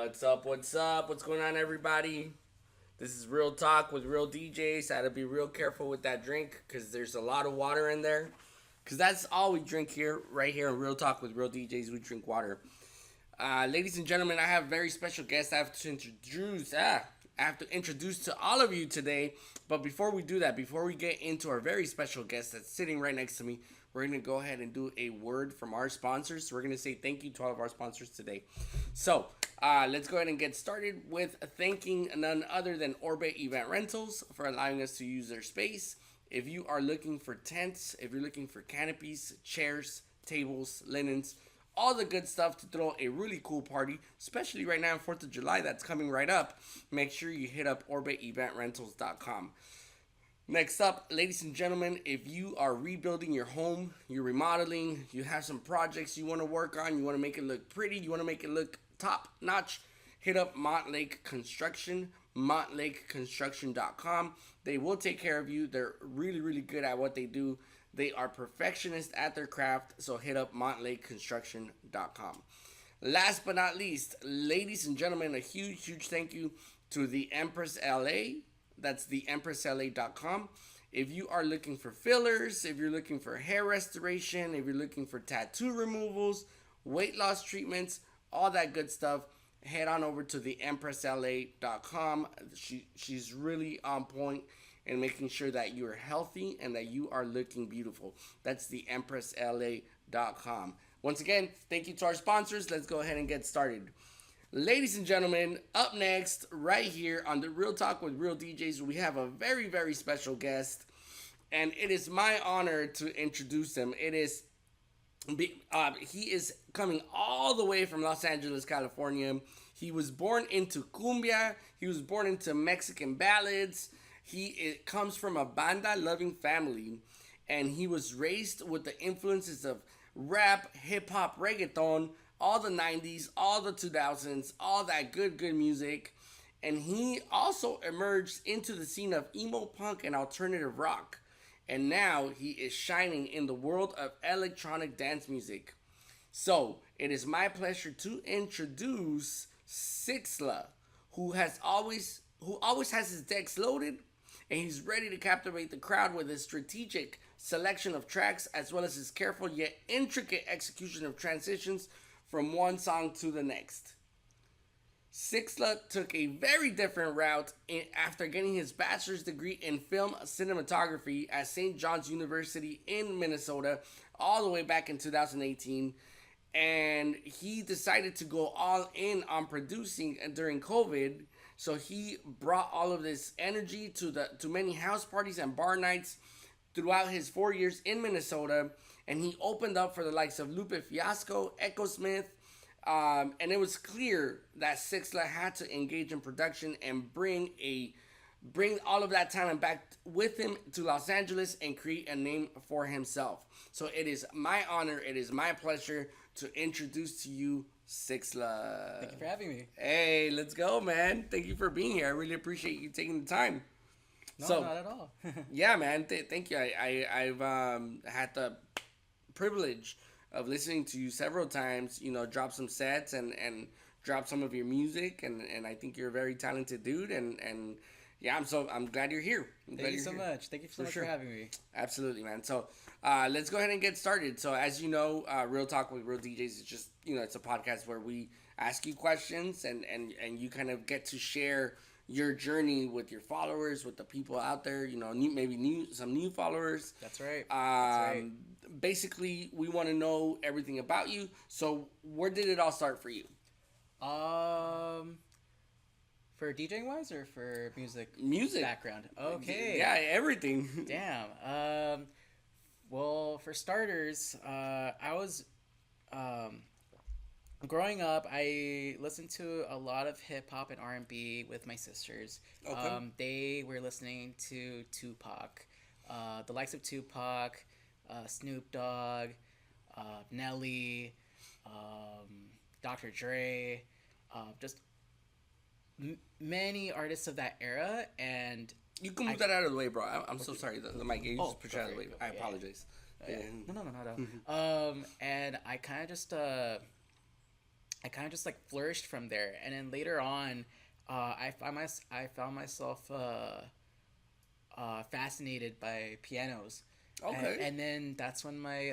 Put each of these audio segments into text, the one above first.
What's up? What's up? What's going on, everybody? This is Real Talk with Real DJs. I had to be real careful with that drink because there's a lot of water in there. Because that's all we drink here, right here on Real Talk with Real DJs. We drink water. Ladies and gentlemen, I have a very special guest I have to introduce. To all of you today. But before we do that, before we get into our very special guest that's sitting right next to me, we're going to go ahead and do a word from our sponsors. So we're going to say thank you to all of our sponsors today. So let's go ahead and get started with thanking none other than Orbit Event Rentals for allowing us to use their space. If you are looking for tents, if you're looking for canopies, chairs, tables, linens, all the good stuff to throw a really cool party, especially right now on 4th of July that's coming right up, make sure you hit up orbiteventrentals.com. Next up, ladies and gentlemen, if you are rebuilding your home, you're remodeling, you have some projects you want to work on, you want to make it look pretty, you want to make it look top notch, hit up Montlake Construction, montlakeconstruction.com. They will take care of you. They're really, really good at what they do. They are perfectionists at their craft, so hit up montlakeconstruction.com. Last but not least, ladies and gentlemen, a huge, huge thank you to the Empress LA. That's the empressla.com. If you are looking for fillers, if you're looking for hair restoration, if you're looking for tattoo removals, weight loss treatments, all that good stuff, head on over to the empressla.com. She's really on point and making sure that you are healthy and that you are looking beautiful. That's the empressla.com. Once again, thank you to our sponsors. Let's go ahead and get started. Ladies and gentlemen, up next, right here on the Real Talk with Real DJs, we have a very, very special guest, and it is my honor to introduce him. He is coming all the way from Los Angeles, California. He was born into cumbia. He was born into Mexican ballads. He comes from a banda-loving family, and he was raised with the influences of rap, hip-hop, reggaeton, all the 90s, all the 2000s, all that good music. And he also emerged into the scene of emo punk and alternative rock. And now he is shining in the world of electronic dance music. So, it is my pleasure to introduce SXLA, who always has his decks loaded, and he's ready to captivate the crowd with his strategic selection of tracks as well as his careful yet intricate execution of transitions from one song to the next. SXLA took a very different route after getting his bachelor's degree in film cinematography at St. John's University in Minnesota all the way back in 2018. And he decided to go all in on producing during COVID. So he brought all of this energy to many house parties and bar nights throughout his 4 years in Minnesota, and he opened up for the likes of Lupe Fiasco, Echo Smith, and it was clear that SXLA had to engage in production and bring all of that talent back with him to Los Angeles and create a name for himself. So it is my honor, it is my pleasure to introduce to you SXLA. Thank you for having me. Hey, let's go, man. Thank you for being here. I really appreciate you taking the time. No, not at all. Yeah, man. Thank you. I've had the privilege of listening to you several times. You know, drop some sets and drop some of your music, and I think you're a very talented dude. And yeah, I'm glad you're here. Thank you so much. Thank you so much for having me. Absolutely, man. So let's go ahead and get started. So as you know, Real Talk with Real DJs is just, it's a podcast where we ask you questions and you kind of get to share your journey with your followers, with the people out there, some new followers. That's right. Basically, we want to know everything about you. So where did it all start for you? For DJing wise or for music background? Okay. Yeah, everything. Damn. Well, for starters, I was growing up, I listened to a lot of hip hop and R&B with my sisters. Okay. They were listening to Tupac, the likes of Tupac, Snoop Dogg, Nelly, Dr. Dre, just many artists of that era. And you can move that out of the way, bro. I'm so sorry. The mic, you just push it out of the way. I apologize. No. And I kind of just I kind of just like flourished from there. And then later on, I found myself fascinated by pianos. Okay. And then that's when my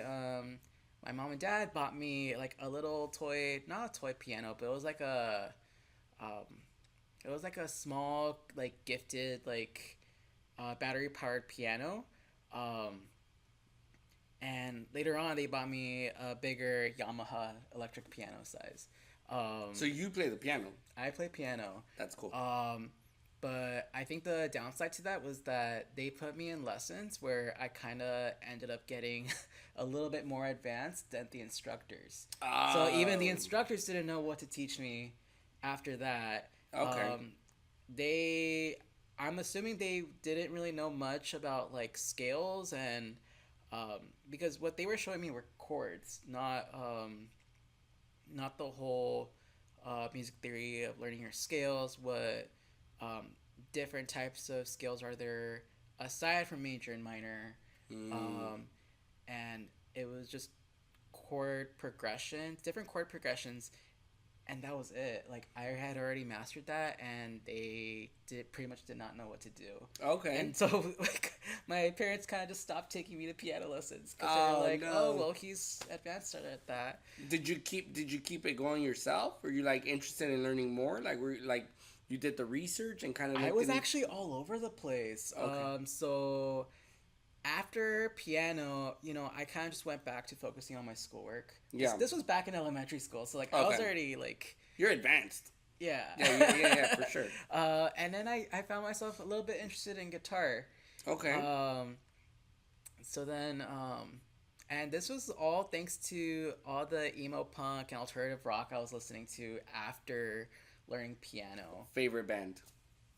mom and dad bought me like a little toy, not a toy piano, but um, it was like a small like gifted like battery powered piano. Um, and later on, they bought me a bigger Yamaha electric piano size. So you play the piano. I play piano. That's cool. But I think the downside to that was that they put me in lessons where I kind of ended up getting a little bit more advanced than the instructors. So even the instructors didn't know what to teach me after that. Okay. I'm assuming they didn't really know much about like scales and because what they were showing me were chords, not the whole music theory of learning your scales. What different types of scales are there aside from major and minor? And it was just different chord progressions, and that was it. Like I had already mastered that, and they pretty much did not know what to do. Okay. And so like my parents kind of just stopped taking me to piano lessons because they were like, no. "Oh, well, he's advanced at that." Did you keep it going yourself? Were you like interested in learning more? Like were you, like you did the research and kind of? I was actually all over the place. Okay. So after piano, I kind of just went back to focusing on my schoolwork. Yeah. This was back in elementary school, so like I was already like. You're advanced. Yeah. Yeah, for sure. And then I found myself a little bit interested in guitar. Okay. So then, and this was all thanks to all the emo punk and alternative rock I was listening to after learning piano. Favorite band?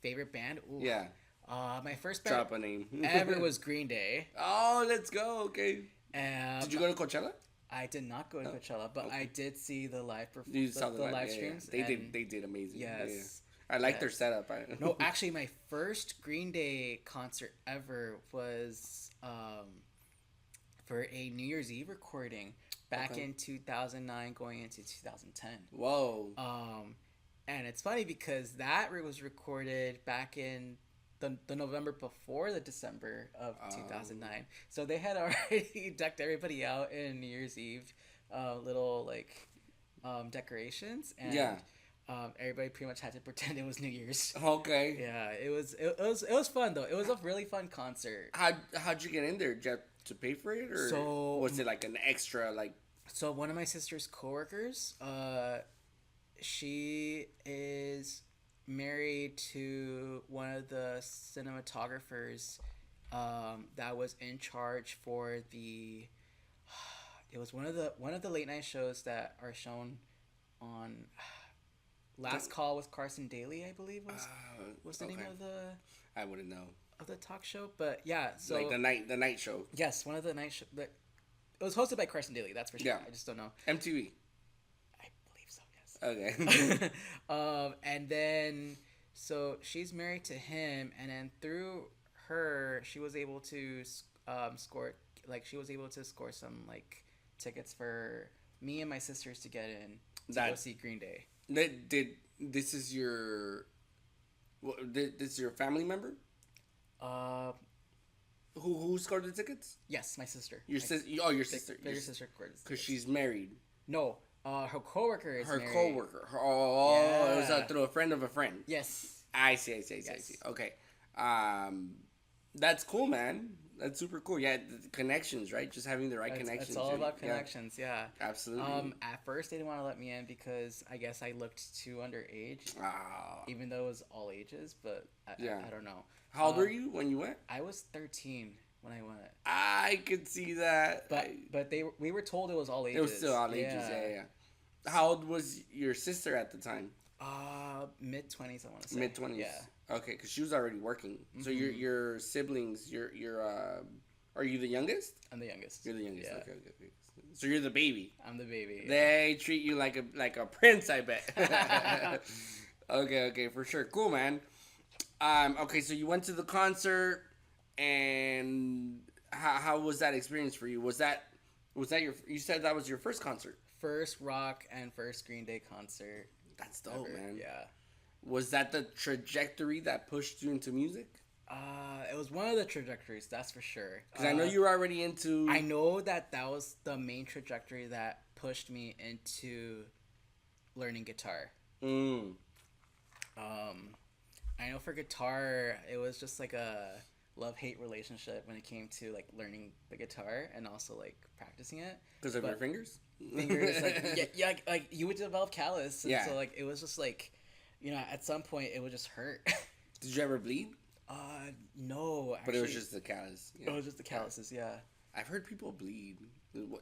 Ooh. Yeah. My first band Drop a name. ever was Green Day. Oh, let's go. Okay. Did you go to Coachella? I did not go to Coachella, but I did see the live You saw the live streams. Yeah. They did amazing. Yes. Yeah. I like their setup. No, actually, my first Green Day concert ever was for a New Year's Eve recording back in 2009, going into 2010. Whoa. And it's funny because that was recorded back in the November before the December of 2009. So they had already decked everybody out in New Year's Eve little like decorations, and everybody pretty much had to pretend it was New Year's. Okay. Yeah, it was fun though. It was a really fun concert. How'd you get in there? Did you have to pay for it, or was it like an extra like? So one of my sister's coworkers, she is married to one of the cinematographers that was in charge for it was one of the late night shows that are shown on Last Call with Carson Daly, I believe was the name of I wouldn't know of the talk show, but yeah, so like the night show. Yes, one of the night show. It was hosted by Carson Daly, that's for sure. Yeah. I just don't know. MTV. I believe so. Yes. Okay. And then so she's married to him, and then through her, she was able to score some like tickets for me and my sisters to get in to go see Green Day. This is your family member? Who scored the tickets? Yes, my sister. Your sister. Oh, your sister. Your sister scored. Because she's married. No. Her coworker is married. Coworker. Oh, yeah. It was through a friend of a friend. Yes. I see. Okay. That's cool, man. That's super cool. Yeah, the connections, right? Just having the right connections. It's all about connections, yeah. Absolutely. At first, they didn't want to let me in because I guess I looked too underage. Even though it was all ages, but I don't know. How old were you when you went? I was 13 when I went. I could see that. But we were told it was all ages. It was still all ages, yeah. How old was your sister at the time? Mid-20s, I want to say. Mid-20s. Yeah. Okay, because she was already working. Mm-hmm. So your siblings, are you the youngest? I'm the youngest. You're the youngest. Yeah. Okay. So you're the baby. I'm the baby. They treat you like a prince, I bet. Okay, for sure. Cool, man. Okay, so you went to the concert, and how was that experience for you? Was that Was that you said that was your first concert? First rock and first Green Day concert. That's dope, ever. man. Yeah. Was that the trajectory that pushed you into music? It was one of the trajectories, that's for sure. Because I know you were already into... I know that was the main trajectory that pushed me into learning guitar. I know for guitar, it was just like a love-hate relationship when it came to like learning the guitar and also like practicing it. Because of your fingers? Fingers, like you would develop callus. And yeah. So like it was just like, at some point it would just hurt. Did you ever bleed? No. Actually, but it was just the callus. Yeah. It was just the calluses, yeah. I've heard people bleed.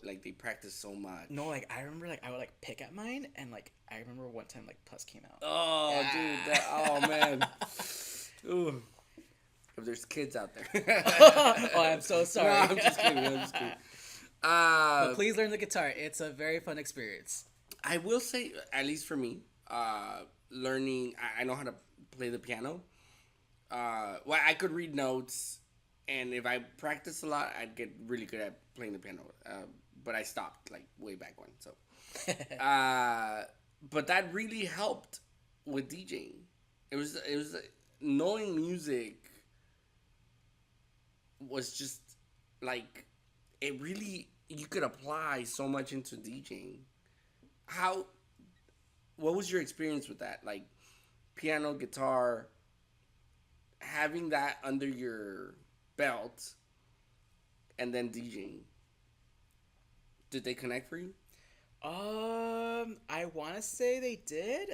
Like they practice so much. No, like I remember, like I would like pick at mine, and like I remember one time like pus came out. Oh, yeah. Dude! Oh man. Ooh. If there's kids out there. Oh, I'm so sorry. No, I'm just kidding. But please learn the guitar. It's a very fun experience. I will say, at least for me, learning. I know how to play the piano. Well, I could read notes. And if I practice a lot, I'd get really good at playing the piano. But I stopped like way back when. So, but that really helped with DJing. It was knowing music was just like it really you could apply so much into DJing. What was your experience with that? Like piano, guitar, having that under your belt, and then DJing. Did they connect for you? I want to say they did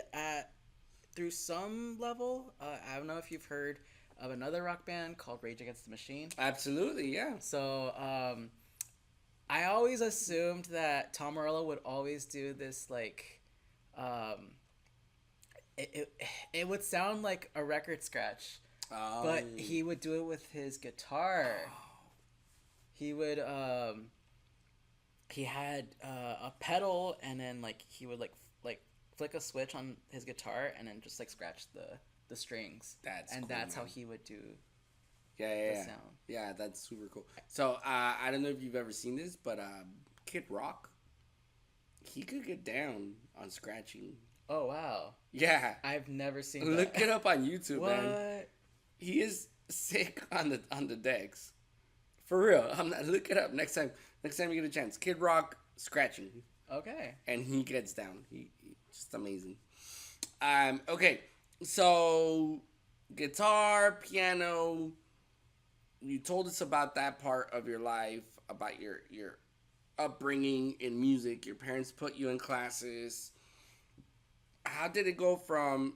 through some level. I don't know if you've heard of another rock band called Rage Against the Machine. Absolutely, yeah. So, I always assumed that Tom Morello would always do this like, it would sound like a record scratch. Oh. But he would do it with his guitar. Oh. He would he had a pedal, and then like he would like flick a switch on his guitar and then just like scratch the strings. That's cool, man. How he would do the sound. Yeah, that's super cool. So I don't know if you've ever seen this, but Kid Rock, he could get down on scratching. Oh wow. Yeah. I've never seen that. Look it up on YouTube, what? Man. He is sick on the decks. For real. Look it up next time you get a chance. Kid Rock scratching. Okay. And he gets down. He just amazing. Okay. So guitar, piano, you told us about that part of your life, about your upbringing in music. Your parents put you in classes. How did it go from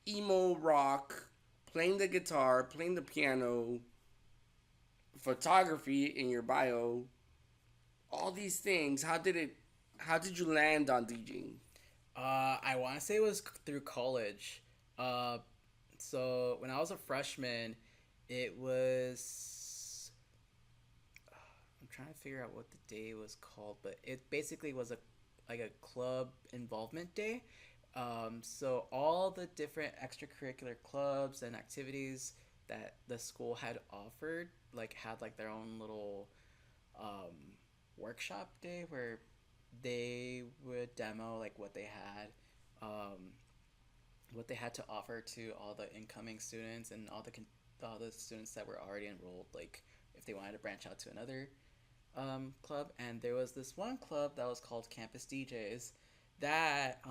emo rock, playing the guitar, playing the piano, photography in your bio, all these things? How did you land on DJing? I want to say it was through college. So when I was a freshman, it was, I'm trying to figure out what the day was called, but it basically was a club involvement day. So all the different extracurricular clubs and activities that the school had offered, had their own little workshop day where they would demo what they had to offer to all the incoming students and all the students that were already enrolled, if they wanted to branch out to another club. And there was this one club that was called Campus DJs that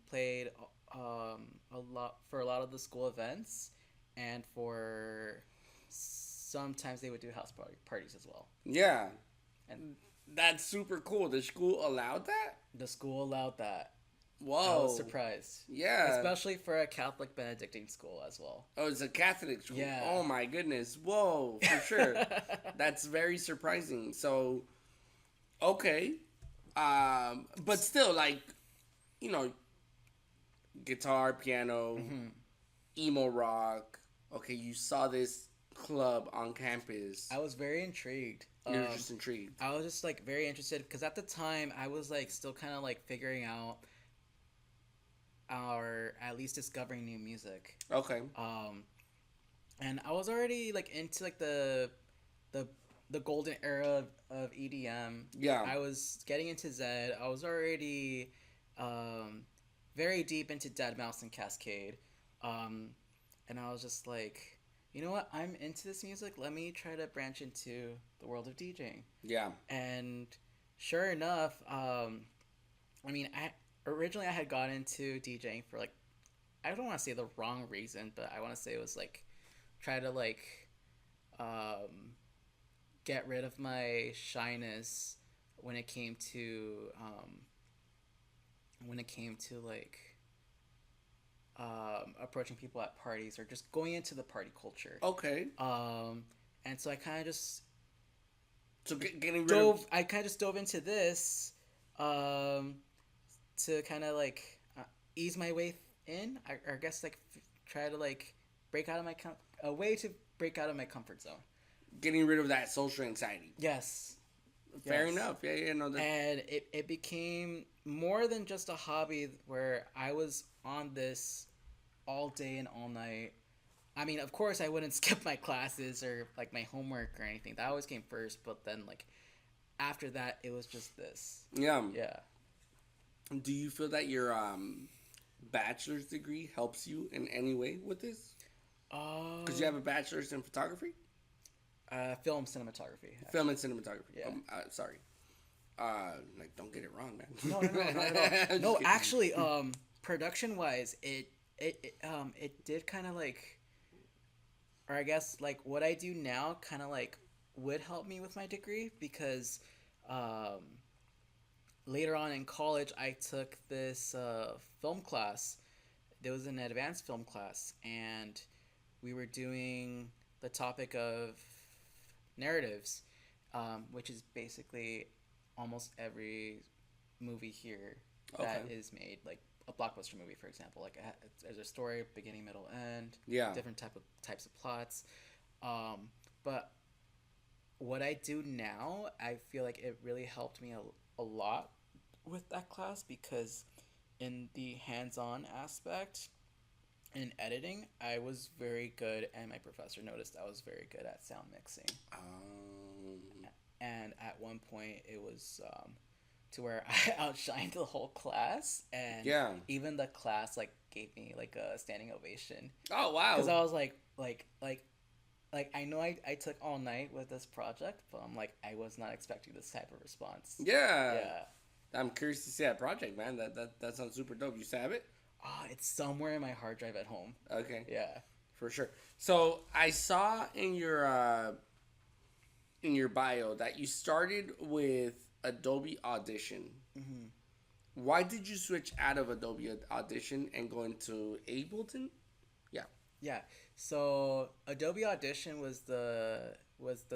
played a lot of the school events, and for sometimes they would do house parties as well. Yeah, and that's super cool. The school allowed that? The school allowed that. Whoa. I was surprised. Yeah. Especially for a Catholic Benedictine school as well. Oh, it's a Catholic school. Yeah. Oh my goodness. Whoa, for sure. That's very surprising. So, okay. But still, guitar, piano, emo rock. Okay, you saw this club on campus. I was very intrigued. You were just intrigued. I was just very interested because at the time I was still kind of figuring out or at least discovering new music. Okay. And I was already into the the golden era of EDM. Yeah. I was getting into Zed. I was already very deep into Deadmau5 and Cascade. And I was just like, you know what? I'm into this music. Let me try to branch into the world of DJing. Yeah. And sure enough, I mean, originally I had got into DJing for like, I don't want to say the wrong reason, but I want to say it was like, try to like, get rid of my shyness when it came to, like, approaching people at parties or just going into the party culture. Okay. And so I kind of just getting rid of... I kind of just dove into this, to kind of like ease my way in. I guess like try to like break out of my a way to break out of my comfort zone. Getting rid of that social anxiety. Yes. Fair enough. Yeah. No. And it became more than just a hobby where I was on this all day and all night. I mean, of course, I wouldn't skip my classes or like my homework or anything. That always came first. But then, like after that, it was just this. Yeah. Yeah. Do you feel that your bachelor's degree helps you in any way with this? Because you have a bachelor's in photography. Film cinematography. Actually. Film and cinematography. Yeah. Sorry. Like, don't get it wrong, man. No, not at all. No, actually, production wise, it did kind of like, or I guess like what I do now kind of like would help me with my degree because, later on in college I took this film class. There was an advanced film class, and we were doing the topic of narratives, which is basically almost every movie here that is made, like a blockbuster movie, for example. Like there's a story, beginning, middle, end. Yeah. Different types of plots. But what I do now, I feel like it really helped me a lot with that class because in the hands-on aspect in editing, I was very good, and my professor noticed I was very good at sound mixing. And at one point, it was to where I outshined the whole class, and even the class like gave me like a standing ovation. Oh wow! Because I was like I know I took all night with this project, but I'm like I was not expecting this type of response. Yeah. I'm curious to see that project, man. That sounds super dope. You still have it? It's somewhere in my hard drive at home. Okay. Yeah. For sure. So I saw in your bio that you started with Adobe Audition. Mm-hmm. Why did you switch out of Adobe Audition and go into Ableton? Yeah. So Adobe Audition was the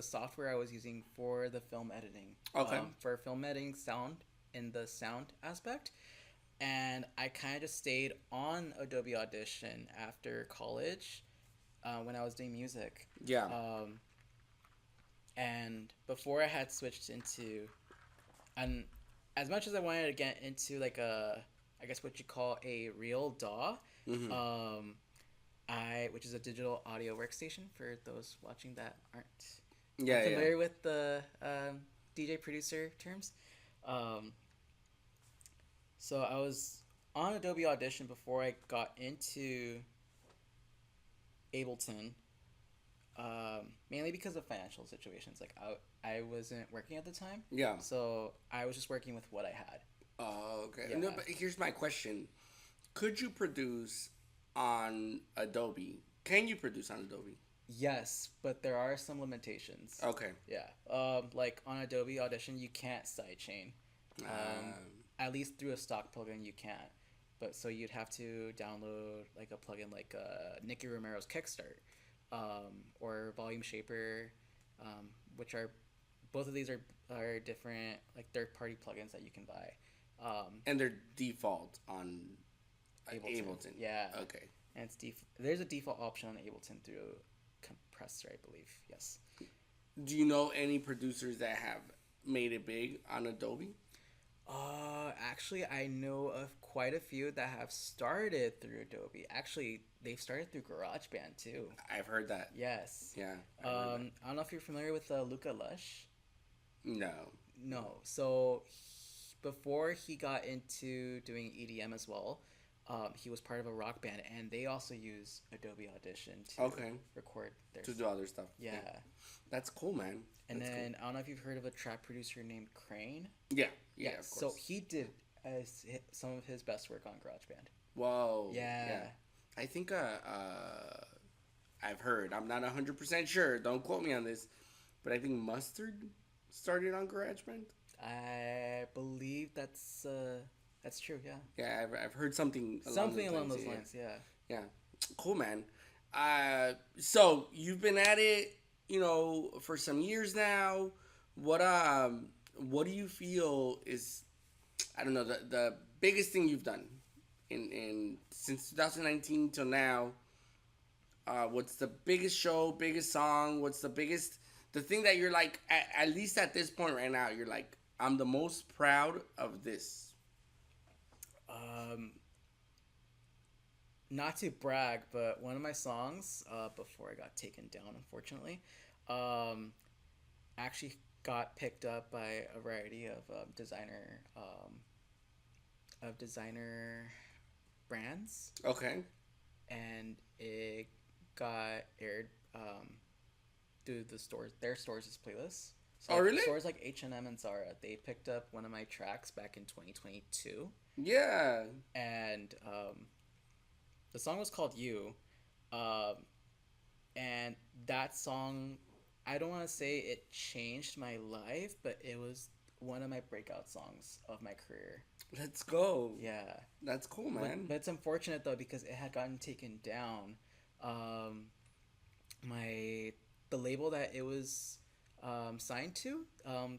software I was using for the film editing. Okay. For film editing sound in the sound aspect. And I kind of just stayed on Adobe Audition after college when I was doing music. Yeah. And before I had switched into, and as much as I wanted to get into like I guess what you call a real DAW, mm-hmm. Which is a digital audio workstation for those watching that aren't familiar with the DJ producer terms. So I was on Adobe Audition before I got into Ableton, mainly because of financial situations. Like I wasn't working at the time. Yeah. So I was just working with what I had. Oh, okay. Yeah. No, but here's my question. Could you produce on Adobe? Can you produce on Adobe? Yes, but there are some limitations. Okay. Yeah. Like on Adobe Audition, you can't sidechain. At least through a stock plugin, you can't. But so you'd have to download like a plugin like Nicky Romero's Kickstart, or Volume Shaper, which are both of these are different like third-party plugins that you can buy. And they're default on Ableton. Yeah. Okay. And it's there's a default option on Ableton through Compressor, I believe. Yes. Do you know any producers that have made it big on Adobe? Actually, I know of quite a few that have started through Adobe. Actually, they've started through GarageBand too. I've heard that. Yes. Yeah. I've heard that. I don't know if you're familiar with Luca Lush. No. No. So before he got into doing EDM as well, he was part of a rock band, and they also use Adobe Audition to record their to do other stuff. Yeah. That's cool, man. And That's then I don't know if you've heard of a track producer named Crane. Yeah. Yeah. Of course. So he did some of his best work on GarageBand. Whoa. Yeah. I think I've heard. I'm not 100% sure. Don't quote me on this, but I think Mustard started on GarageBand. I believe that's true. Yeah. Yeah, I've heard something along those lines. Yeah. Yeah. Cool, man. So you've been at it, for some years now. What do you feel is, I don't know, the biggest thing you've done in since 2019 till now? What's the biggest show, biggest song? What's the thing that you're like, at least at this point right now, you're like, I'm the most proud of this? Not to brag, but one of my songs, before I got taken down, unfortunately, actually got picked up by a variety of designer brands. Okay. And it got aired through their stores as playlists. So really? Stores like H&M and Zara, they picked up one of my tracks back in 2022. Yeah. And the song was called You. And that song, I don't want to say it changed my life, but it was one of my breakout songs of my career. Let's go. Yeah. That's cool, man. But it's unfortunate, though, because it had gotten taken down. The label that it was signed to,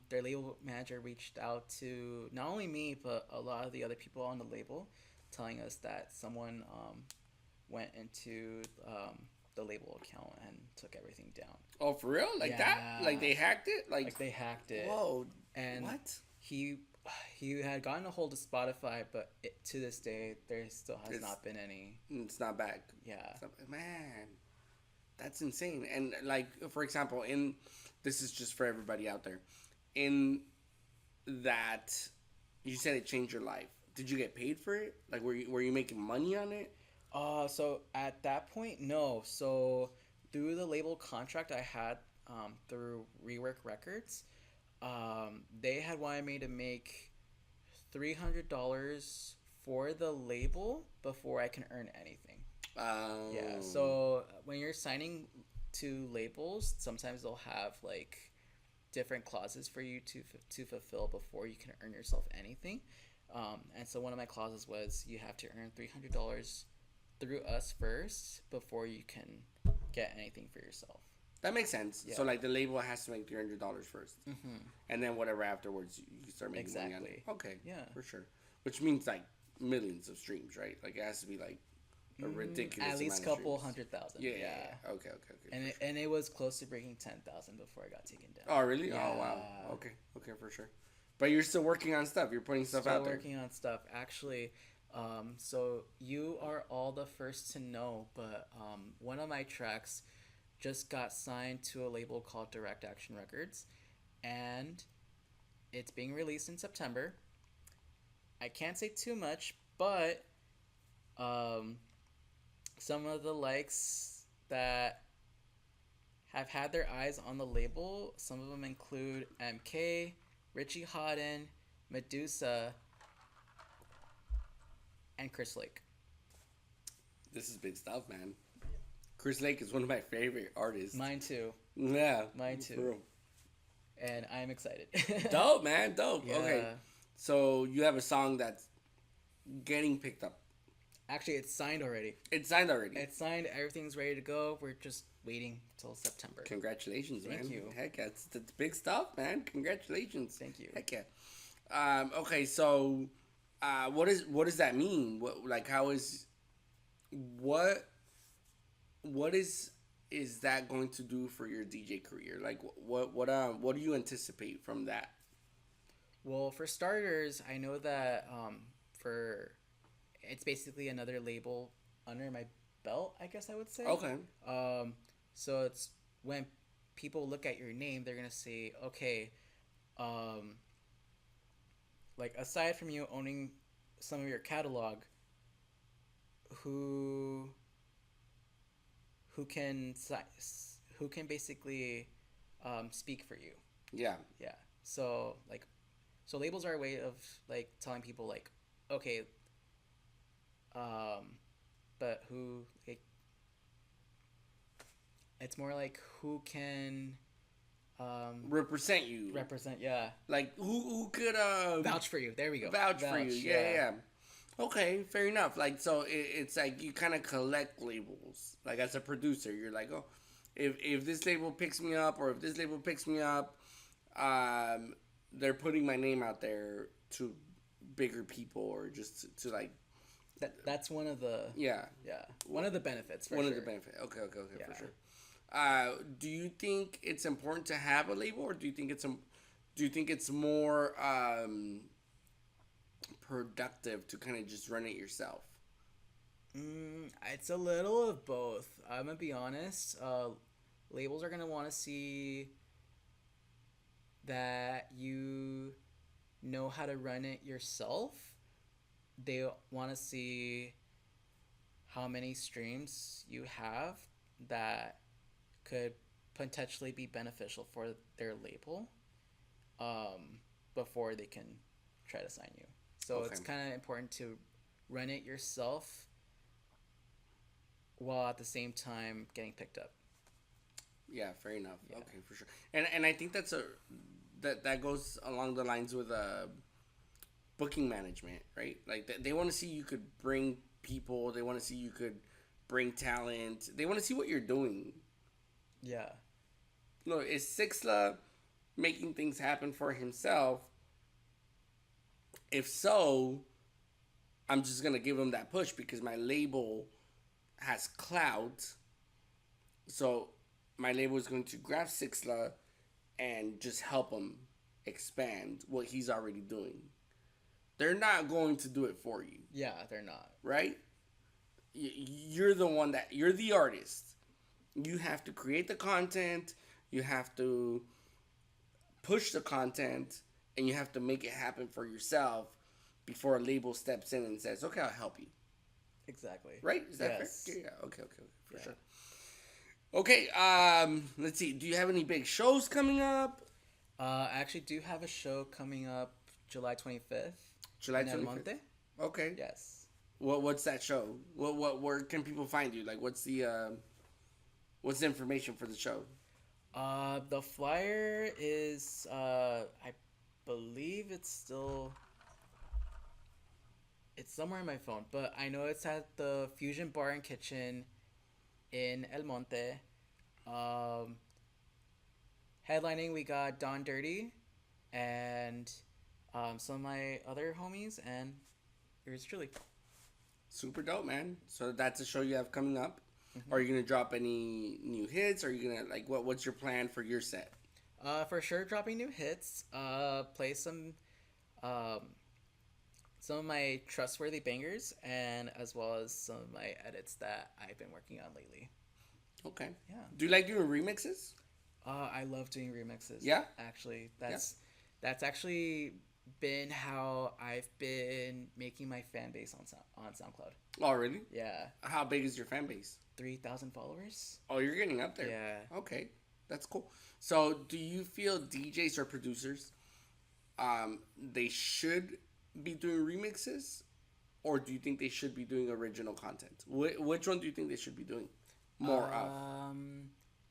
their label manager reached out to not only me, but a lot of the other people on the label, telling us that someone went into the label account and took everything down. Oh, for real? Like that? Like they hacked it? Like they hacked it. Whoa. And what? He had gotten a hold of Spotify, but to this day, there still has not been any. It's not back. Yeah. Man, that's insane. And like, for example, this is just for everybody out there. In that, you said it changed your life. Did you get paid for it? Like, were you making money on it? So at that point, no. So through the label contract I had through Rework Records, they had wanted me to make $300 for the label before I can earn anything. Yeah. So when you're signing to labels, sometimes they'll have like different clauses for you to fulfill before you can earn yourself anything. And so one of my clauses was you have to earn $300 through us first before you can get anything for yourself. That makes sense. Yeah. So like the label has to make $300 first, and then whatever afterwards you start making money on it. Okay, yeah, for sure. Which means like millions of streams, right? Like it has to be like a ridiculous. At least a couple 100,000. Yeah. Okay. And it was close to breaking 10,000 before I got taken down. Oh really? Yeah. Oh wow. Okay, for sure. But you're still working on stuff. You're putting stuff out there. Still working on stuff, actually. So you are all the first to know, but one of my tracks just got signed to a label called Direct Action Records, and it's being released in September. I can't say too much, but some of the likes that have had their eyes on the label, some of them include MK, Richie Hawtin, Medusa, and Chris Lake. This is big stuff, man. Chris Lake is one of my favorite artists. Mine too. Yeah. Mine too. And I'm excited. Dope, man. Dope. Yeah. Okay. So you have a song that's getting picked up. Actually, it's signed already. It's signed already. It's signed. Everything's ready to go. We're just waiting till September. Congratulations, man. Thank you. Heck yeah. It's big stuff, man. Congratulations. Thank you. Heck yeah. Okay, so what does that mean? What is that going to do for your DJ career? Like what do you anticipate from that? Well, for starters, I know that for it's basically another label under my belt, I guess I would say. Okay. Um, so it's when people look at your name, they're gonna say, okay, um, like aside from you owning some of your catalog, who who can who can basically speak for you? Yeah. Yeah. So like, so labels are a way of like telling people like, okay, um, but who like it's more like who can Represent you. represent, yeah, Like who could vouch for you. There we go. vouch for you. Yeah, yeah. Yeah. Okay, fair enough. Like so, it's like you kind of collect labels. Like as a producer, you're like, oh, if this label picks me up, or if this label picks me up, they're putting my name out there to bigger people, or just to like. That's one of the Yeah. one of the benefits. For One sure. of the benefits. Okay, Yeah. for sure. Do you think it's important to have a label, or do you think it's more productive to kind of just run it yourself? It's a little of both. I'm gonna be honest. Labels are gonna want to see that you know how to run it yourself. They want to see how many streams you have that could potentially be beneficial for their label before they can try to sign you. So Okay. it's kind of important to run it yourself while at the same time getting picked up. Yeah, fair enough. Yeah. Okay, for sure. And I think that goes along the lines with booking management, right? Like they want to see you could bring people. They want to see you could bring talent. They want to see what you're doing. Yeah. No, is Sixla making things happen for himself? If so, I'm just gonna give him that push because my label has clout. So my label is going to grab Sixla and just help him expand what he's already doing. They're not going to do it for you, Yeah, they're not. right? You're the one you're the artist. You have to create the content, you have to push the content, and you have to make it happen for yourself before a label steps in and says, okay, I'll help you. Exactly. Right? Is that Yes. fair? Yeah. Okay. For Yeah. sure. Okay. Let's see. Do you have any big shows coming up? I actually do have a show coming up July 25th. July in El 25th? Monte. Okay. Yes. What's that show? Where can people find you? Like, what's the information for the show? The flyer is I believe it's somewhere in my phone, but I know it's at the Fusion Bar and Kitchen in El Monte. Headlining, we got Don Dirty and some of my other homies and yours truly. Super dope, man. So that's a show you have coming up. Mm-hmm. Are you gonna drop any new hits? Are you gonna what's your plan for your set? For sure, dropping new hits. Play some of my trustworthy bangers, and as well as some of my edits that I've been working on lately. Okay. Yeah. Do you like doing remixes? I love doing remixes. Yeah. Actually, that's actually been how I've been making my fan base on SoundCloud. Oh, really? Yeah. How big is your fan base? 3,000 followers. Oh, you're getting up there. Yeah. Okay, that's cool. So, do you feel DJs or producers, they should be doing remixes, or do you think they should be doing original content? Which one do you think they should be doing more of?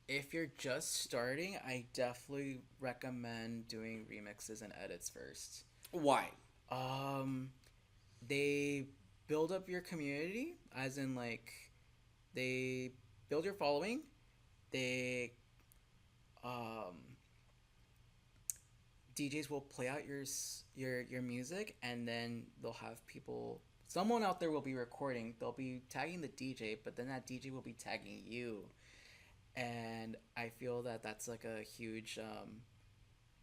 If you're just starting, I definitely recommend doing remixes and edits first. Why? They build up your community, as in like, they build your following. They, DJs will play out your music, and then they'll have people. Someone out there will be recording. They'll be tagging the DJ, but then that DJ will be tagging you. And I feel that that's like a huge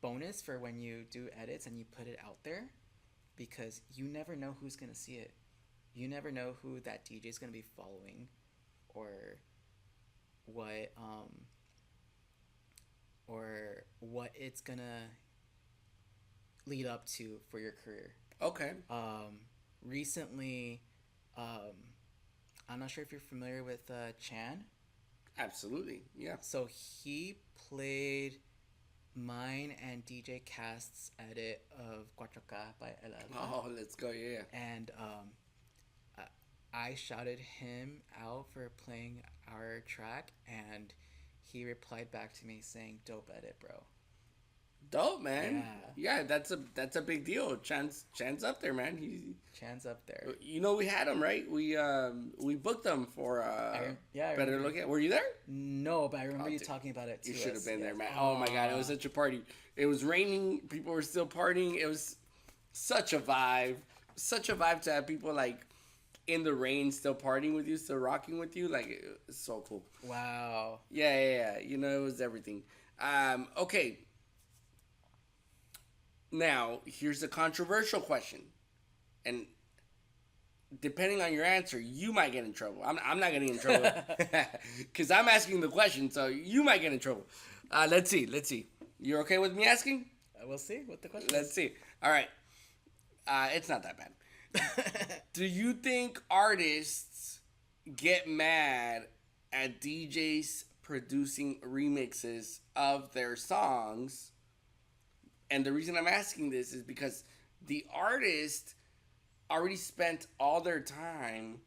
bonus for when you do edits and you put it out there, because you never know who's gonna see it. You never know who that DJ is gonna be following, or what it's gonna lead up to for your career. Okay. Recently, I'm not sure if you're familiar with Chan. Absolutely. Yeah. So he played mine and DJ Cast's edit of Cuatroca by El Alfa. Oh, let's go. Yeah. And I shouted him out for playing our track, and he replied back to me saying, "Dope edit, bro." Dope, man. Yeah, that's a big deal. Chan's up there, man. Chan's up there. You know, we had him, right? We booked him for I Better Look At. Were you there? No, but I remember you talking about it too. You should have been there, man. Oh my god, it was such a party. It was raining. People were still partying. It was such a vibe. Such a vibe to have people like in the rain still partying with you, still rocking with you. Like, it's so cool. Wow. Yeah. You know, it was everything. Okay. Now, here's a controversial question. And depending on your answer, you might get in trouble. I'm not getting in trouble. Because I'm asking the question, so you might get in trouble. Let's see. You're okay with me asking? We'll see what the question is. Let's see. All right. It's not that bad. Do you think artists get mad at DJs producing remixes of their songs? And the reason I'm asking this is because the artist already spent all their time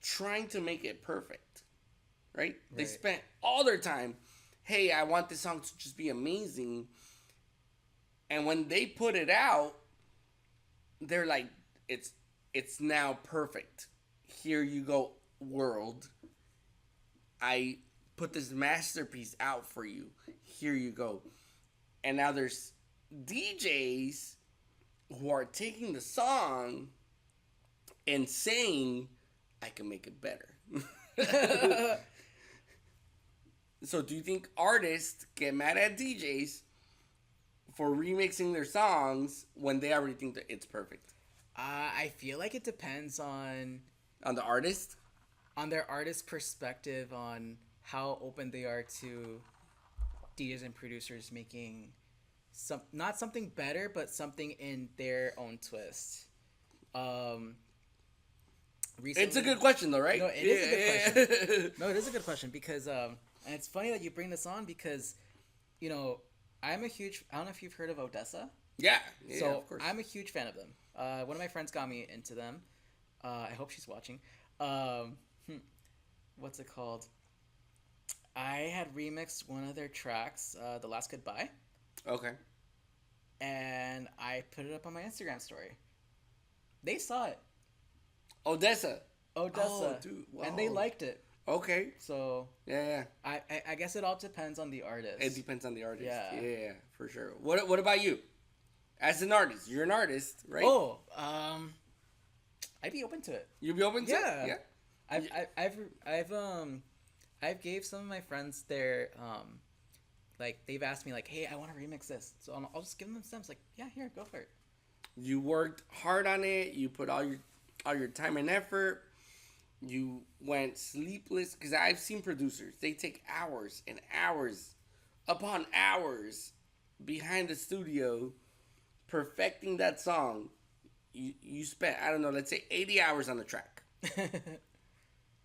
trying to make it perfect, right? They spent all their time, hey, I want this song to just be amazing. And when they put it out, they're like, it's now perfect. Here you go, world. I put this masterpiece out for you. Here you go. And now there's DJs who are taking the song and saying, I can make it better. So do you think artists get mad at DJs for remixing their songs when they already think that it's perfect? I feel like it depends on the artist? On their artist perspective, on how open they are to DJs and producers making not something better, but something in their own twist. Recently, it's a good question, though, right? No, it is a good question. No, it is a good question because, and it's funny that you bring this on because, you know, I don't know if you've heard of Odessa. Yeah, so of course. I'm a huge fan of them. One of my friends got me into them. I hope she's watching. What's it called? I had remixed one of their tracks, The Last Goodbye. Okay. And I put it up on my Instagram story. They saw it. Odessa. Oh, dude. Wow. And they liked it. Okay. So yeah. I guess it all depends on the artist. It depends on the artist. Yeah, for sure. What about you? As an artist, you're an artist, right? Oh, I'd be open to it. You'd be open to it? Yeah. I've gave some of my friends their like they've asked me like, hey, I want to remix this, so I'll just give them stems. Like, yeah, here, go for it. You worked hard on it. You put all your time and effort. You went sleepless because I've seen producers. They take hours and hours upon hours behind the studio perfecting that song. You spent, I don't know, let's say 80 hours on the track.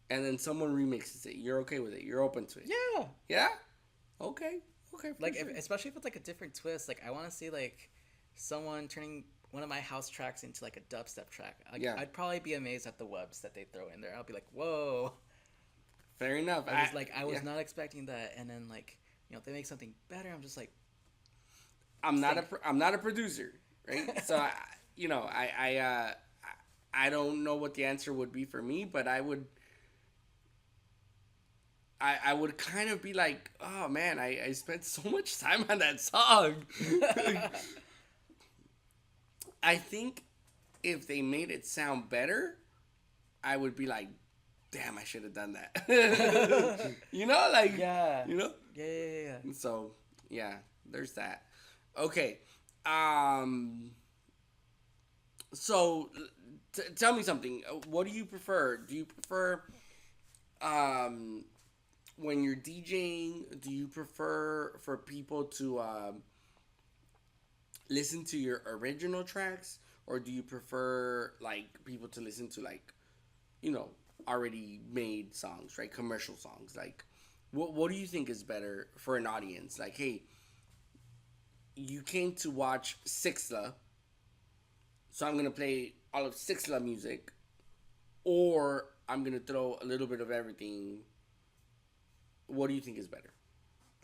And then someone remixes it. You're okay with it. You're open to it. Yeah. Yeah? Okay. Like, especially if it's like a different twist. Like, I want to see like someone turning one of my house tracks into like a dubstep track. Like, yeah. I'd probably be amazed at the webs that they throw in there. I'll be like, whoa. Fair enough. I was not expecting that. And then like, you know, if they make something better, I'm just like, I'm not a producer, right? So I don't know what the answer would be for me, but I would kind of be like, oh man, I spent so much time on that song. I think if they made it sound better, I would be like, damn, I should have done that. You know, like, yeah. You know? Yeah. So, yeah, there's that. Okay. Um. So, tell me something. What do you prefer? Do you prefer um when you're DJing? Do you prefer for people to listen to your original tracks, or do you prefer like people to listen to like you know already made songs, right? Commercial songs. Like, what do you think is better for an audience? Like, hey, you came to watch Sixla, so I'm gonna play all of Sixla music, or I'm gonna throw a little bit of everything. What do you think is better?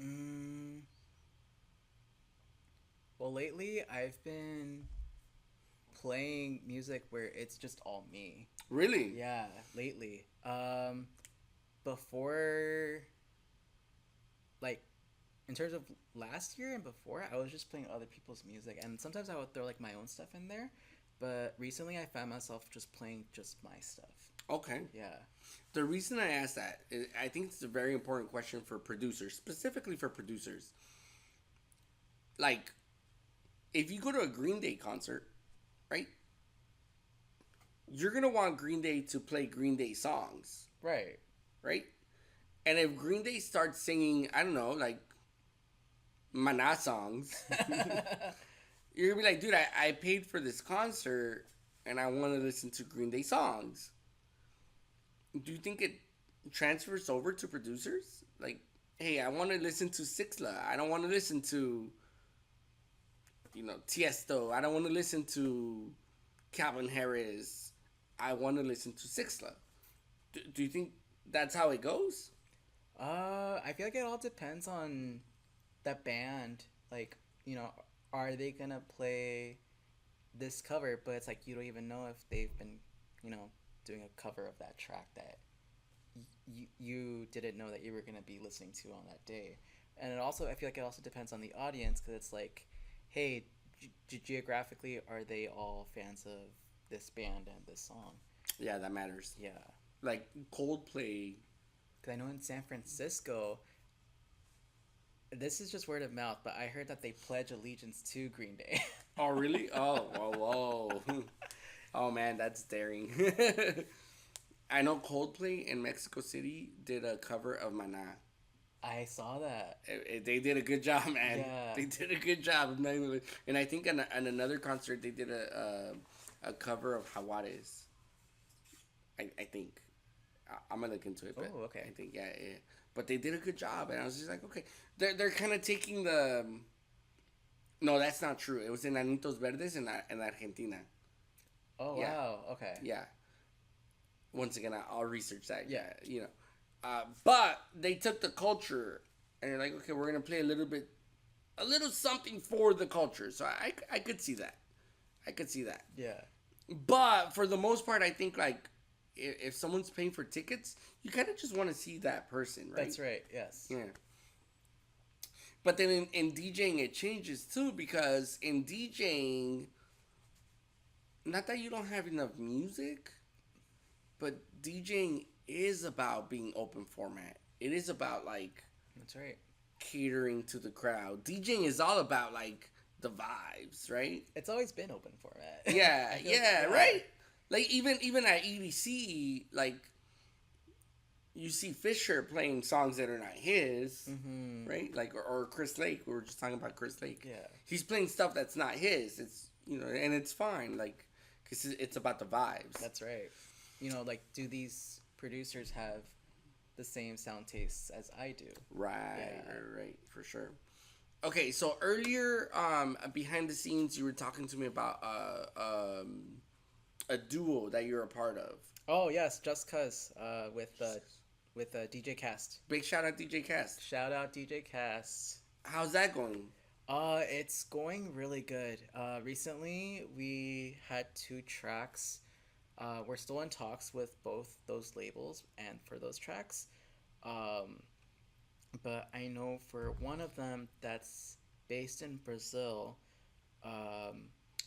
Mm, well, lately I've been playing music where it's just all me. Really? Yeah, lately. Before, like, in terms of last year and before, I was just playing other people's music, and sometimes I would throw like my own stuff in there. But recently, I found myself just playing just my stuff. Okay. Yeah. The reason I ask that is I think it's a very important question for producers, specifically for producers. Like, if you go to a Green Day concert, right? You're gonna want Green Day to play Green Day songs, Right. right? And if Green Day starts singing, I don't know, like Mana songs, you're gonna be like, dude, I paid for this concert and I want to listen to Green Day songs. Do you think it transfers over to producers? Like, hey, I want to listen to Sixla. I don't want to listen to, Tiesto. I don't want to listen to Calvin Harris. I want to listen to Sixla. Do you think that's how it goes? I feel like it all depends on that band. Like, are they gonna play this cover? But it's like you don't even know if they've been, you know, doing a cover of that track that you didn't know that you were gonna be listening to on that day. And it also, I feel like it also depends on the audience because it's like, hey, geographically, are they all fans of this band and this song? Yeah, that matters. Yeah. Like Coldplay. Because I know in San Francisco, this is just word of mouth, but I heard that they pledge allegiance to Green Day. Oh, really? Oh, whoa, whoa. Oh, man, that's daring. I know Coldplay in Mexico City did a cover of Mana. I saw that. They did a good job, man. Yeah. They did a good job. And I think on another concert they did a cover of Jaguares. I think. I'm gonna look into it. But Oh, okay. I think yeah. But they did a good job, and I was just like, okay, they're kind of taking the. No, that's not true. It was in Anitos Verdes in Argentina. Oh, Yeah. wow. Okay. Yeah. Once again, I'll research that. Yeah. But they took the culture and they're like, okay, we're gonna play a little something for the culture. So I could see that. I could see that. Yeah. But for the most part, I think like if someone's paying for tickets, you kind of just want to see that person, right? That's right. Yes. Yeah. But then in DJing, it changes too because in DJing, not that you don't have enough music, but DJing is about being open format. It is about like That's right. catering to the crowd. DJing is all about like the vibes, right? It's always been open format. Yeah, I feel like- yeah, right. Like even at EDC, like you see Fisher playing songs that are not his, Mhm. right? Like or Chris Lake. We were just talking about Chris Lake. Yeah. He's playing stuff that's not his. It's and it's fine. Like because it's about the vibes. That's right. Like, do these producers have the same sound tastes as I do? Right, Yeah. right, for sure. Okay, so earlier, behind the scenes, you were talking to me about a duo that you're a part of. Oh yes, Just Cuz with DJ Cast. Big shout out DJ Cast. Shout out DJ Cast. How's that going? It's going really good. Recently we had 2 tracks. We're still in talks with both those labels and for those tracks. But I know for one of them that's based in Brazil.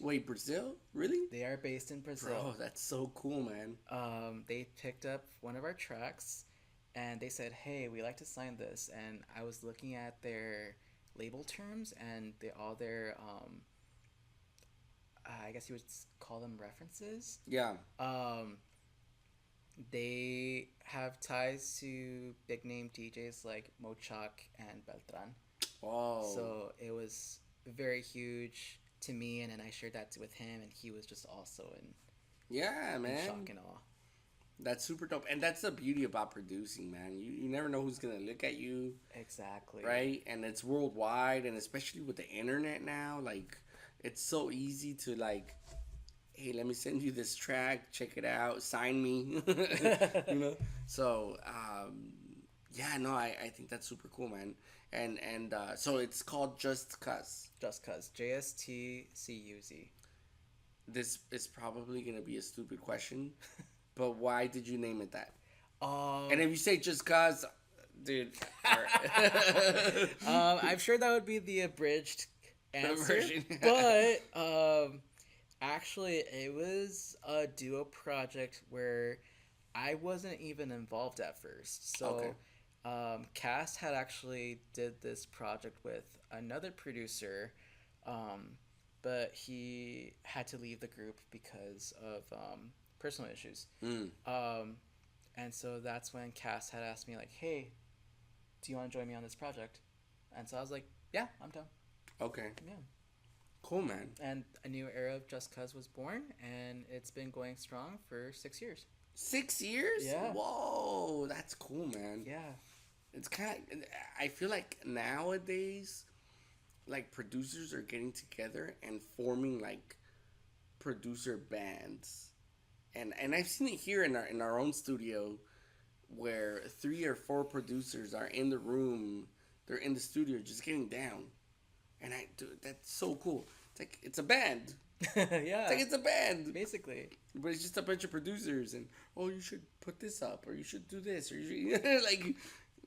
Wait, Brazil? Really? They are based in Brazil. Bro, that's so cool, man. They picked up one of our tracks and they said, hey, we like to sign this. And I was looking at their label terms, and all their I guess you would call them references. Yeah. They have ties to big name DJs like Mochak and Beltran. Oh. So it was very huge to me, and then I shared that with him, and he was just also in shock and awe. That's super dope. And that's the beauty about producing, man. You never know who's going to look at you. Exactly. Right? And it's worldwide, and especially with the internet now, like, it's so easy to, like, hey, let me send you this track, check it out, sign me. You know? So, yeah, no, I think that's super cool, man. And so it's called Just Cuz. Just Cuz. JSTCUZ. This is probably going to be a stupid question, but why did you name it that? And if you say Just Cuz, dude. I'm sure that would be the abridged answer. But actually, it was a duo project where I wasn't even involved at first. So Cass had actually did this project with another producer, but he had to leave the group because of personal issues. And so that's when Cass had asked me, like, hey, do you want to join me on this project? And so I was like, yeah, I'm down. Okay. Yeah. Cool, man. And a new era of Just Cuz was born, and it's been going strong for 6 years. 6 years? Yeah. Whoa, that's cool, man. Yeah. It's kind of, I feel like nowadays, like, producers are getting together and forming, like, producer bands. And I've seen it here in our own studio, where 3 or 4 producers are in the room, they're in the studio just getting down. And dude, that's so cool. It's like, it's a band. Yeah. It's a band. Basically. But it's just a bunch of producers, and, oh, you should put this up, or you should do this, or you should, like,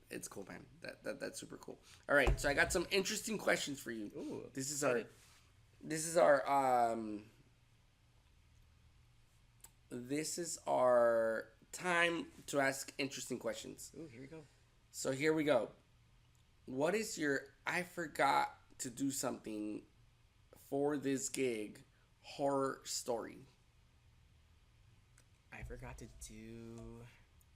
it's cool, man. That's super cool. All right, so I got some interesting questions for you. Ooh. This is our time to ask interesting questions. Ooh, here we go. So here we go. What is your I forgot to do something for this gig horror story? I forgot to do...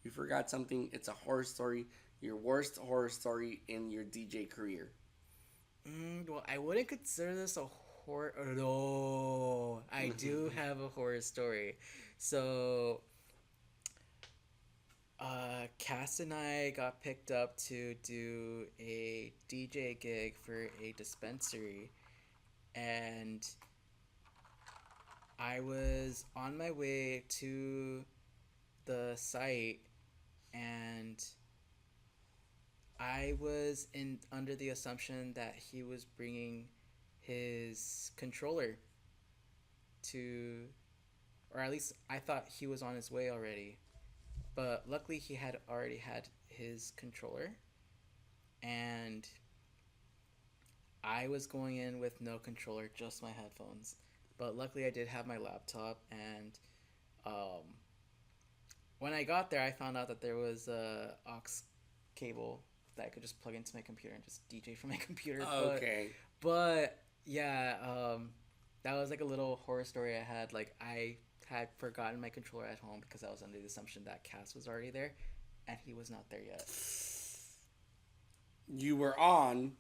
You forgot something. It's a horror story. Your worst horror story in your DJ career. Well, I wouldn't consider this a horror... No, I do have a horror story. So, Cass and I got picked up to do a DJ gig for a dispensary, and I was on my way to the site, and I was under the assumption that he was bringing his controller to... Or at least I thought he was on his way already. But luckily he had already had his controller. And I was going in with no controller, just my headphones. But luckily I did have my laptop. And when I got there, I found out that there was a aux cable that I could just plug into my computer and just DJ from my computer. Okay. But yeah, that was like a little horror story I had. Like, I had forgotten my controller at home because I was under the assumption that Cass was already there, and he was not there yet. You were on.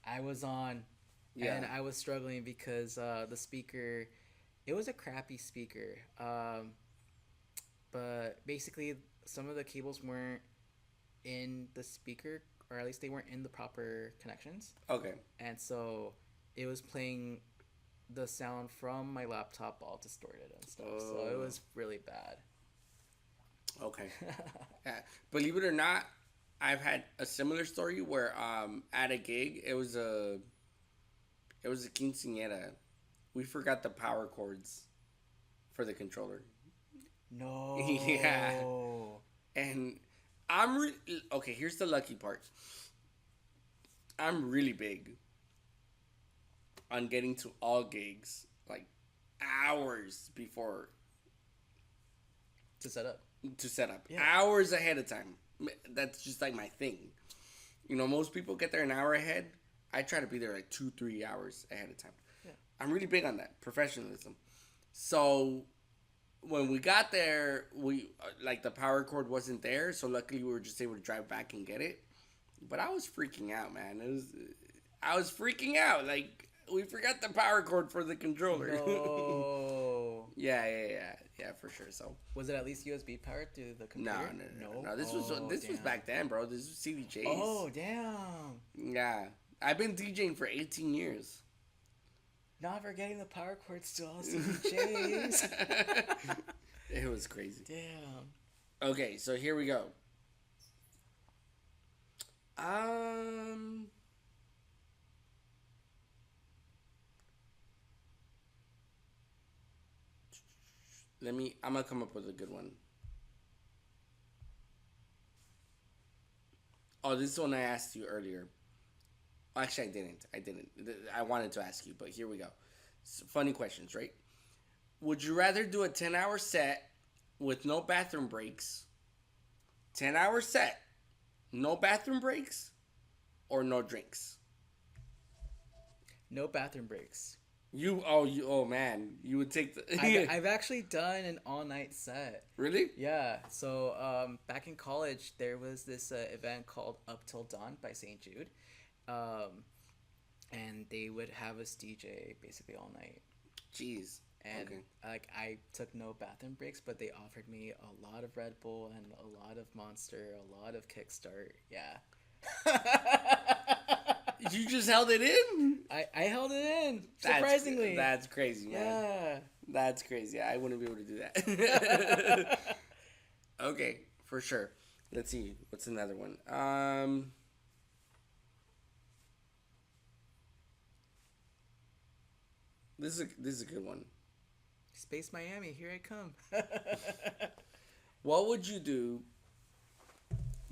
I was on, and I was struggling because the speaker, it was a crappy speaker. But basically, some of the cables weren't in the speaker, or at least they weren't in the proper connections. Okay. And so it was playing the sound from my laptop all distorted and stuff. So it was really bad. Okay. Believe it or not, I've had a similar story where at a gig, it was a quinceañera. We forgot the power cords for the controller. No. Yeah. And okay, here's the lucky part. I'm really big on getting to all gigs like hours before to set up. Yeah. Hours ahead of time. That's just like my thing. You know, most people get there an hour ahead. I try to be there like 2-3 hours ahead of time. Yeah. I'm really big on that professionalism. So when we got there, we like the power cord wasn't there, so luckily we were just able to drive back and get it. But I was freaking out, man. I was freaking out. Like we forgot the power cord for the controller. No. yeah, for sure. So was it at least USB powered through the computer? No. This was back then, bro. This was CDJs. Oh, damn. Yeah, I've been DJing for 18 years. Not forgetting the power cord still on CDJs. It was crazy. Damn. Okay, so here we go. I'm gonna come up with a good one. Oh, this is one I asked you earlier. Actually, I didn't. I wanted to ask you, but here we go. Funny questions, right? Would you rather do a 10-hour set with no bathroom breaks, 10-hour set, no bathroom breaks, or no drinks? No bathroom breaks. Oh man, you would take the. I've actually done an all-night set. Really? Yeah. So back in college, there was this event called Up Till Dawn by St. Jude, and they would have us DJ basically all night. Jeez. And like I took no bathroom breaks, but they offered me a lot of Red Bull and a lot of Monster, a lot of Kickstart. Yeah. You just held it in? I held it in, surprisingly. That's crazy, man. Yeah. That's crazy. I wouldn't be able to do that. Okay, for sure. Let's see. What's another one? This is a good one. Space Miami, here I come. What would you do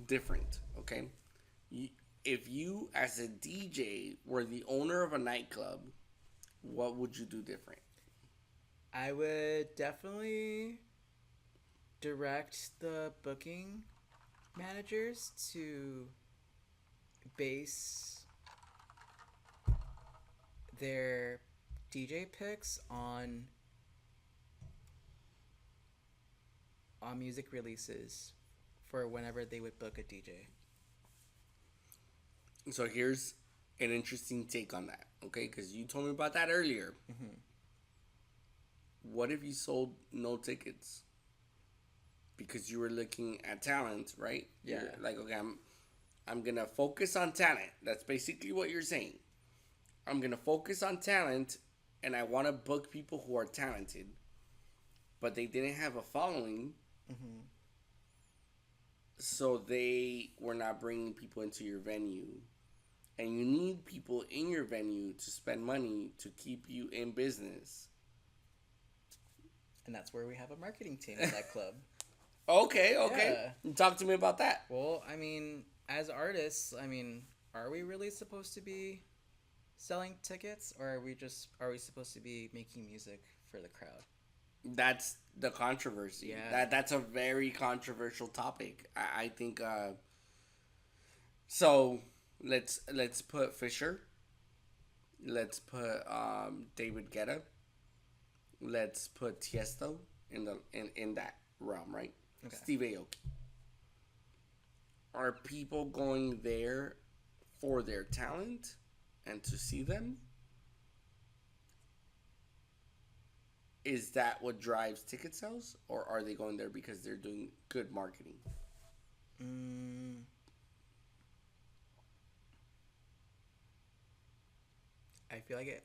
different, okay? If you, as a DJ, were the owner of a nightclub, what would you do different? I would definitely direct the booking managers to base their DJ picks on music releases for whenever they would book a DJ. So here's an interesting take on that, okay? Because you told me about that earlier. Mm-hmm. What if you sold no tickets? Because you were looking at talent, right? Yeah. You're like, okay, I'm gonna focus on talent. That's basically what you're saying. I'm gonna focus on talent, and I want to book people who are talented, but they didn't have a following. Mm-hmm. So they were not bringing people into your venue. And you need people in your venue to spend money to keep you in business. And that's where we have a marketing team in that club. Okay. Yeah. Talk to me about that. Well, I mean, as artists, are we really supposed to be selling tickets, or are we supposed to be making music for the crowd? That's the controversy. Yeah. That's a very controversial topic. I think so let's put Fisher. Let's put David Guetta. Let's put Tiesto in that realm, right? Okay. Steve Aoki. Are people going there for their talent and to see them? Is that what drives ticket sales, or are they going there because they're doing good marketing? I feel like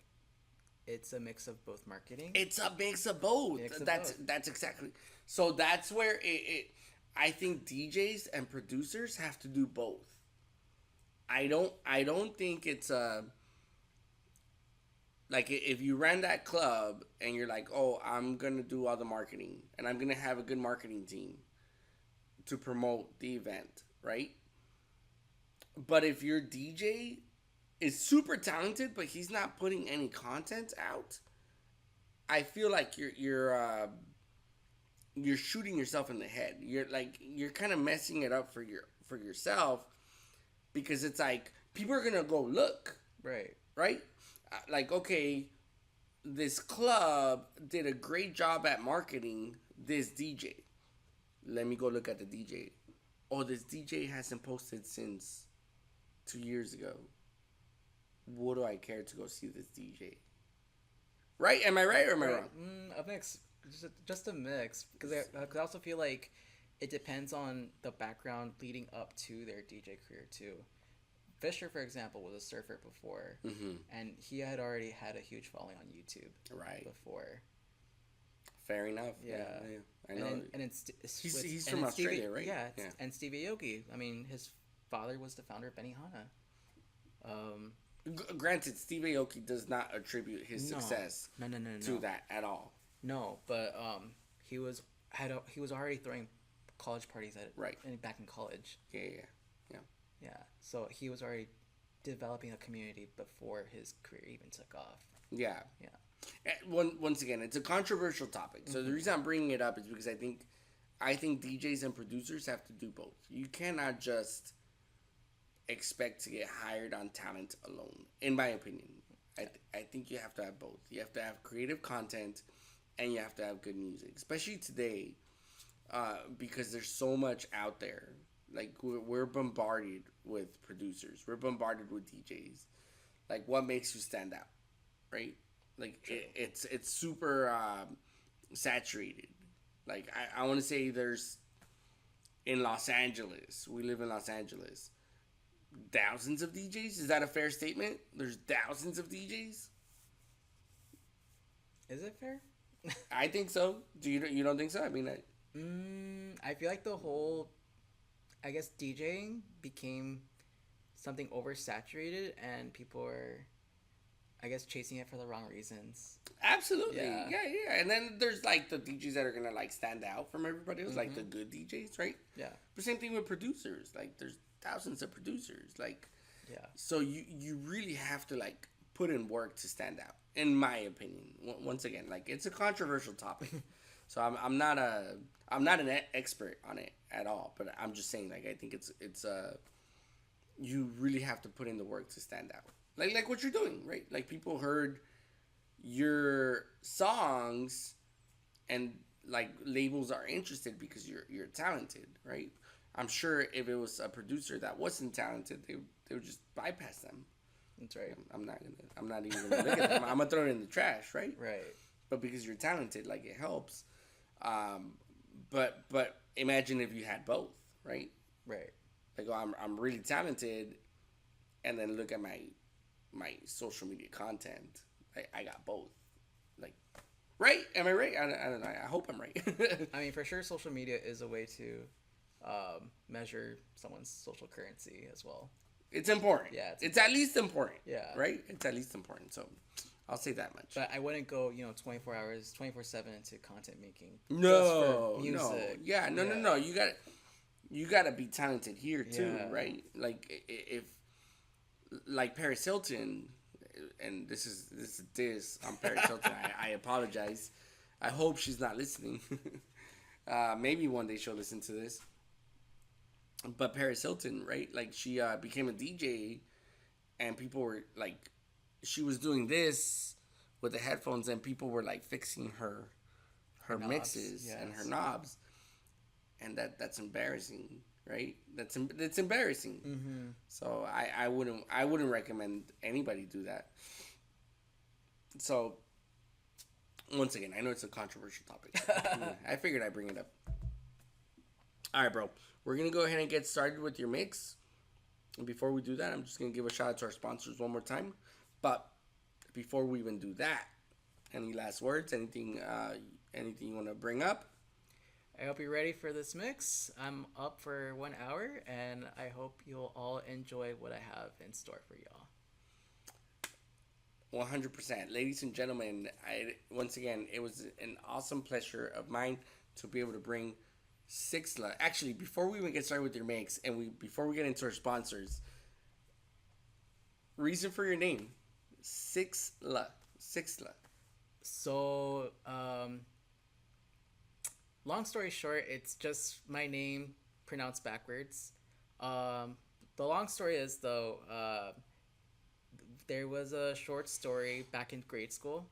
it's a mix of both marketing. It's a mix of both. That's exactly. So that's where I think DJs and producers have to do both. I don't think it's a. Like, if you ran that club and you're like, oh, I'm going to do all the marketing and I'm going to have a good marketing team to promote the event, right? But if your DJ is super talented, but he's not putting any content out, I feel like you're shooting yourself in the head. You're kind of messing it up for yourself, because it's like people are going to go look. Right. right? Like, okay, this club did a great job at marketing this DJ. Let me go look at the DJ. Oh, this DJ hasn't posted since 2 years ago. What do I care to go see this DJ? Right? Am I right or am I wrong? A mix, just a mix, because I also feel like it depends on the background leading up to their DJ career too. Fisher, for example, was a surfer before, and he had already had a huge following on YouTube. Right. Before. Fair enough. Yeah. I know. And he's from Australia, right? Yeah, and Stevie Aoki. I mean, his father was the founder of Benihana. Granted, Steve Aoki does not attribute his success to that at all. No, but he was already throwing college parties back in college. Yeah. So he was already developing a community before his career even took off. Yeah. Once again, it's a controversial topic. So the reason I'm bringing it up is because I think DJs and producers have to do both. You cannot just expect to get hired on talent alone, in my opinion. I think you have to have both. You have to have creative content and you have to have good music, especially today, because there's so much out there. Like, we're bombarded with producers. We're bombarded with DJs. Like, what makes you stand out, right? Like, it's super saturated. Like, I want to say there's, in Los Angeles, we live in Los Angeles, thousands of DJs. Is that a fair statement? There's thousands of DJs? Is it fair? I think so. You don't think so? I mean, I feel like the whole, I guess, DJing became something oversaturated, and people are, I guess, chasing it for the wrong reasons. Absolutely. Yeah. And then there's, like, the DJs that are gonna, like, stand out from everybody else, like the good DJs, right? Yeah. But same thing with producers. Like, there's thousands of producers. Like, yeah. So you really have to, like, put in work to stand out, in my opinion. Once again, like, it's a controversial topic. So I'm not an expert on it at all, but I'm just saying, like, I think it's you really have to put in the work to stand out. Like what you're doing, right? Like, people heard your songs and, like, labels are interested because you're talented, right? I'm sure if it was a producer that wasn't talented, they would just bypass them. That's right. I'm not even gonna look at them. I'm gonna throw it in the trash, right? Right. But because you're talented, like, it helps. But imagine if you had both, right? Right. Like, oh, I'm really talented, and then look at my social media content. I got both. Like, right? Am I right? I don't know. I hope I'm right. I mean, for sure, social media is a way to measure someone's social currency as well. It's important. Yeah. It's at least important. Yeah. Right? It's at least important. So, I'll say that much. But I wouldn't go, 24 hours, 24/7 into content making. No. Just for music. Yeah. No. You gotta be talented here too, right? Like, if, like, Paris Hilton, and this is a diss on Paris Hilton. I apologize. I hope she's not listening. Maybe one day she'll listen to this. But Paris Hilton, right? Like, she became a DJ, and people were like, she was doing this with the headphones, and people were, like, fixing her mixes and her knobs, and that's embarrassing, right? That's embarrassing. Mm-hmm. So I wouldn't recommend anybody do that. So, once again, I know it's a controversial topic. I figured I'd bring it up. All right, bro. We're going to go ahead and get started with your mix. And before we do that, I'm just going to give a shout out to our sponsors one more time. But before we even do that, any last words? Anything you want to bring up? I hope you're ready for this mix. I'm up for 1 hour, and I hope you'll all enjoy what I have in store for y'all. 100%. Ladies and gentlemen, once again, it was an awesome pleasure of mine to be able to bring SXLA. Actually, before we even get started with your mix, and before we get into our sponsors, reason for your name, SXLA. So, long story short, it's just my name pronounced backwards. The long story is, though, There was a short story back in grade school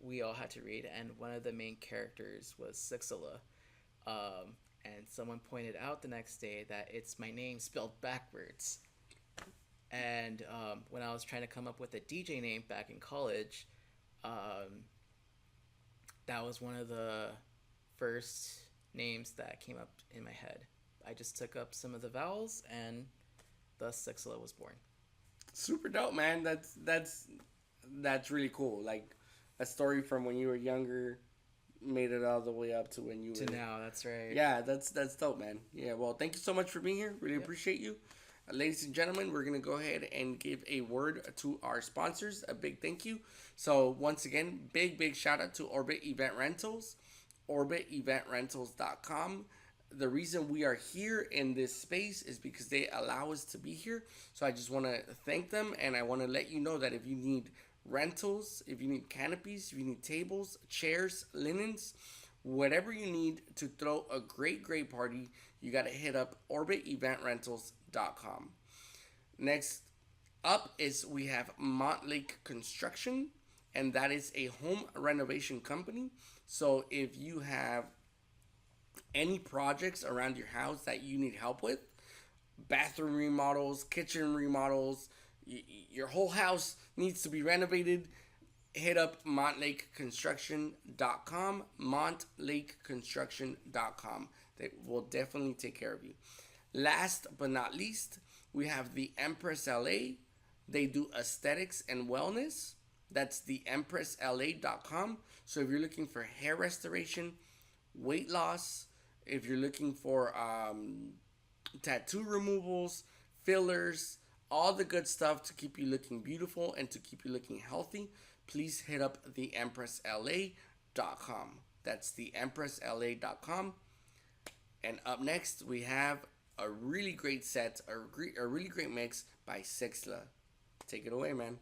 we all had to read, and one of the main characters was SXLA. And someone pointed out the next day that it's my name spelled backwards. And when I was trying to come up with a DJ name back in college, that was one of the first names that came up in my head. I just took up some of the vowels, and thus SXLA was born. Super dope, man. That's really cool. Like a story from when you were younger made it all the way up to when you To were now, that's right. Yeah, that's dope, man. Yeah, well, thank you so much for being here. Really appreciate you. Ladies and gentlemen, we're going to go ahead and give a word to our sponsors. A big thank you. So, once again, big shout out to Orbit Event Rentals, orbiteventrentals.com. The reason we are here in this space is because they allow us to be here. So, I just want to thank them, and I want to let you know that if you need rentals, if you need canopies, if you need tables, chairs, linens, whatever you need to throw a great party, you got to hit up orbiteventrentals.com. Next up is we have Montlake Construction, and that is a home renovation company. So if you have any projects around your house that you need help with, bathroom remodels, kitchen remodels, your whole house needs to be renovated, hit up montlakeconstruction.com, montlakeconstruction.com. They will definitely take care of you. Last but not least, we have the Empress LA. They do aesthetics and wellness. That's the empressla.com. So if you're looking for hair restoration, weight loss, if you're looking for tattoo removals, fillers, all the good stuff to keep you looking beautiful and to keep you looking healthy, please hit up the empressla.com. That's the empressla.com. And up next, we have a really great set, a really great mix by SXLA. Take it away, man.